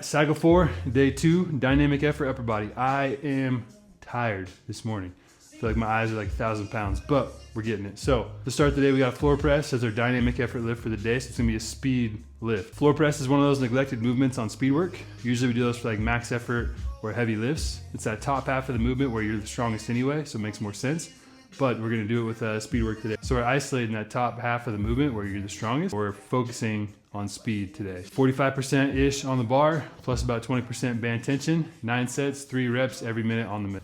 Cycle 4, day 2, dynamic effort upper body. I am tired this morning. I feel like my eyes are like 1,000 pounds, but we're getting it. So to start the day, we got a floor press as our dynamic effort lift for the day. So it's gonna be a speed lift. Floor press is one of those neglected movements on speed work. Usually we do those for like max effort or heavy lifts. It's that top half of the movement where you're the strongest anyway, so it makes more sense. But we're gonna do it with speed work today. So we're isolating that top half of the movement where you're the strongest. We're focusing on speed today. 45%-ish on the bar, plus about 20% band tension. 9 sets, 3 reps every minute on the minute.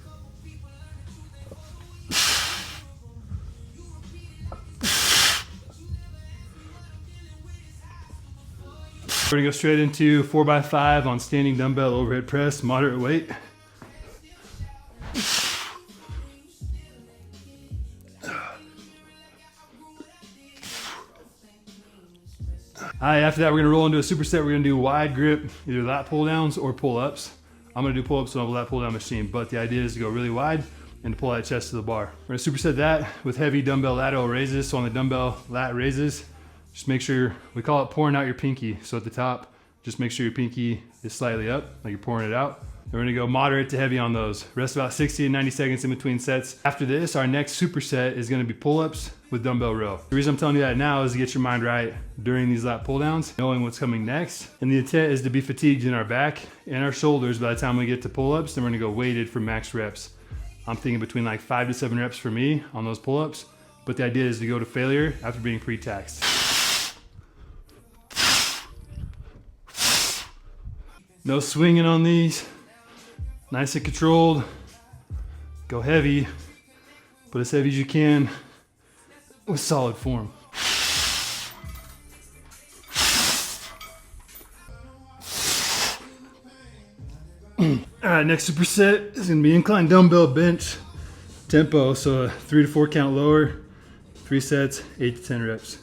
We're gonna go straight into 4x5 on standing dumbbell overhead press, moderate weight. Alright, after that we're gonna roll into a superset. We're gonna do wide grip, either lat pull downs or pull ups. I'm gonna do pull ups on a lat pull down machine, but the idea is to go really wide and to pull that chest to the bar. We're gonna superset that with heavy dumbbell lateral raises. So on the dumbbell lat raises, just make sure, we call it pouring out your pinky. So at the top, just make sure your pinky is slightly up, like you're pouring it out. And we're gonna go moderate to heavy on those. Rest about 60 and 90 seconds in between sets. After this, our next superset is gonna be pull-ups with dumbbell row. The reason I'm telling you that now is to get your mind right during these lat pull downs, knowing what's coming next. And the intent is to be fatigued in our back and our shoulders by the time we get to pull-ups. Then we're gonna go weighted for max reps. I'm thinking between like 5 to 7 reps for me on those pull-ups, but the idea is to go to failure after being pre-taxed. No swinging on these. Nice and controlled. Go heavy, but as heavy as you can with solid form. All right, next superset is gonna be incline dumbbell bench tempo. So a 3 to 4 count lower, 3 sets, 8 to 10 reps.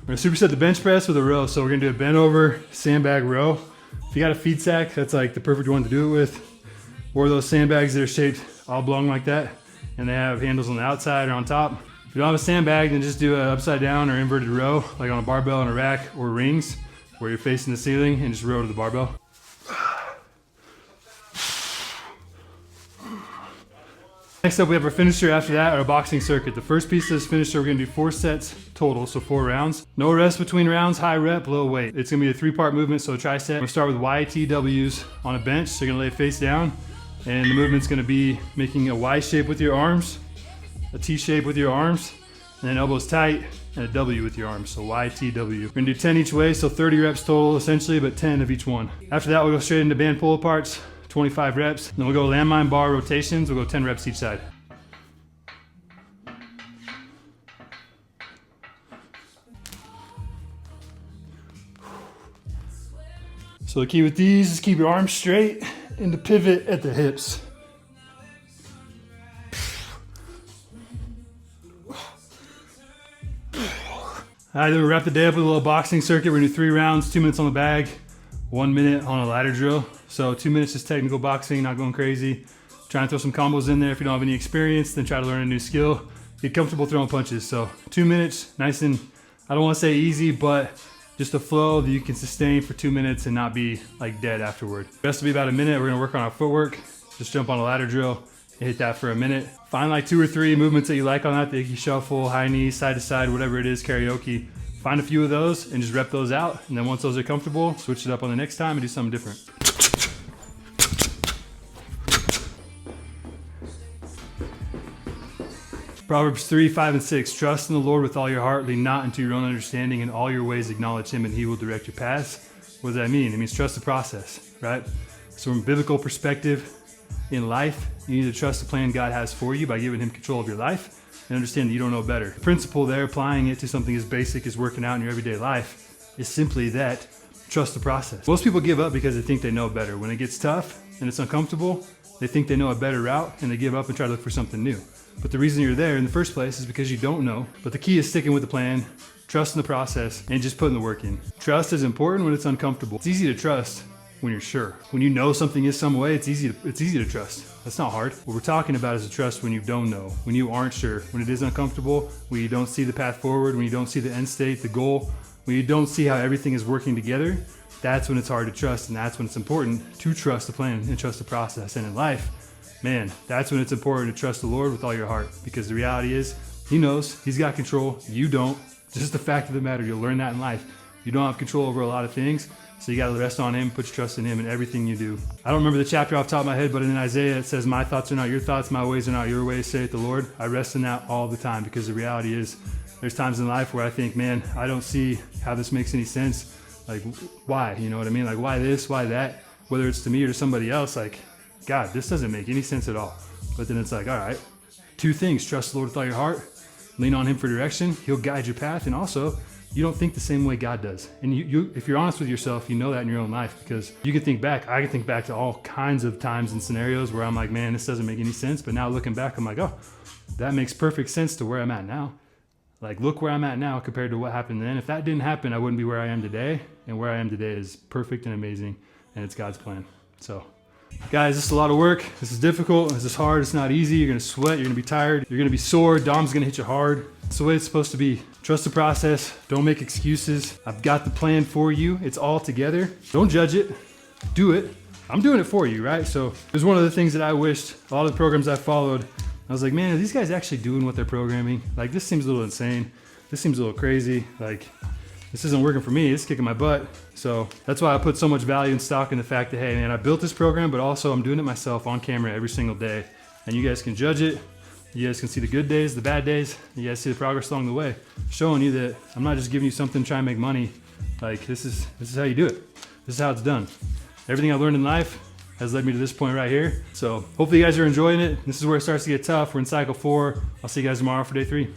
We're gonna superset the bench press with a row. So we're gonna do a bent over sandbag row. If you got a feed sack, that's like the perfect one to do it with. Or those sandbags that are shaped oblong like that, and they have handles on the outside or on top. If you don't have a sandbag, then just do an upside down or inverted row, like on a barbell on a rack or rings, where you're facing the ceiling and just row to the barbell. Next up, we have our finisher. After that, our boxing circuit. The first piece of this finisher, we're gonna do 4 sets total, so 4 rounds. No rest between rounds, high rep, low weight. It's gonna be a 3-part movement, so a tricep. We're gonna start with YTWs on a bench. So you're gonna lay face down, and the movement's gonna be making a Y shape with your arms, a T shape with your arms, and then elbows tight, and a W with your arms, so YTW. We're gonna do 10 each way, so 30 reps total essentially, but 10 of each one. After that, we'll go straight into band pull-aparts. 25 reps. Then we'll go landmine bar rotations. We'll go 10 reps each side. So the key with these is keep your arms straight and to pivot at the hips. All right, then we wrap the day up with a little boxing circuit. We're gonna do 3 rounds, 2 minutes on the bag, 1 minute on a ladder drill. So 2 minutes is technical boxing, not going crazy. Try and throw some combos in there. If you don't have any experience, then try to learn a new skill. Get comfortable throwing punches. So 2 minutes, nice and, I don't want to say easy, but just a flow that you can sustain for 2 minutes and not be like dead afterward. The rest will be about a minute. We're gonna work on our footwork. Just jump on a ladder drill and hit that for a minute. Find like 2 or 3 movements that you like on that, the icky shuffle, high knees, side to side, whatever it is, karaoke. Find a few of those and just rep those out. And then once those are comfortable, switch it up on the next time and do something different. Proverbs 3, 5, and 6. Trust in the Lord with all your heart, lean not into your own understanding, in all your ways acknowledge him and he will direct your paths. What does that mean? It means trust the process, right? So from a biblical perspective in life, you need to trust the plan God has for you by giving him control of your life and understand that you don't know better. The principle there, applying it to something as basic as working out in your everyday life, is simply that trust the process. Most people give up because they think they know better. When it gets tough and it's uncomfortable, they think they know a better route and they give up and try to look for something new. But the reason you're there in the first place is because you don't know. But the key is sticking with the plan, trusting the process, and just putting the work in. Trust is important when it's uncomfortable. It's easy to trust when you're sure. When you know something is some way, it's easy to trust. That's not hard. What we're talking about is a trust when you don't know, when you aren't sure, when it is uncomfortable, when you don't see the path forward, when you don't see the end state, the goal, when you don't see how everything is working together. That's when it's hard to trust, and that's when it's important to trust the plan and trust the process. And in life, man, that's when it's important to trust the Lord with all your heart, because the reality is He knows, He's got control, you don't. Just the fact of the matter, you'll learn that in life. You don't have control over a lot of things, so you gotta rest on Him, put your trust in Him in everything you do. I don't remember the chapter off the top of my head, but in Isaiah it says, my thoughts are not your thoughts, my ways are not your ways, saith the Lord. I rest in that all the time, because the reality is there's times in life where I think, man, I don't see how this makes any sense. Like, why? You know what I mean? Like, why this, why that? Whether it's to me or to somebody else, like, God, this doesn't make any sense at all. But then it's like, all right, two things: trust the Lord with all your heart, lean on Him for direction, He'll guide your path, and also, you don't think the same way God does. And you, if you're honest with yourself, you know that in your own life, because you can think back, I can think back to all kinds of times and scenarios where I'm like, man, this doesn't make any sense. But now looking back, I'm like, oh, that makes perfect sense to where I'm at now. Like, look where I'm at now compared to what happened then. If that didn't happen, I wouldn't be where I am today. And where I am today is perfect and amazing, and it's God's plan. So, guys, this is a lot of work. This is difficult. This is hard. It's not easy. You're going to sweat. You're going to be tired. You're going to be sore. Dom's going to hit you hard. It's the way it's supposed to be. Trust the process. Don't make excuses. I've got the plan for you. It's all together. Don't judge it. Do it. I'm doing it for you, right? So there's one of the things that I wished, a lot of the programs I followed, I was like, man, are these guys actually doing what they're programming? Like, this seems a little insane. This seems a little crazy. Like, this isn't working for me. It's kicking my butt. So that's why I put so much value and stock in the fact that, hey, man, I built this program, but also I'm doing it myself on camera every single day. And you guys can judge it. You guys can see the good days, the bad days. You guys see the progress along the way. Showing you that I'm not just giving you something to try and make money. Like, this is how you do it. This is how it's done. Everything I learned in life has led me to this point right here. So hopefully you guys are enjoying it. This is where it starts to get tough. We're in cycle 4. I'll see you guys tomorrow for day 3.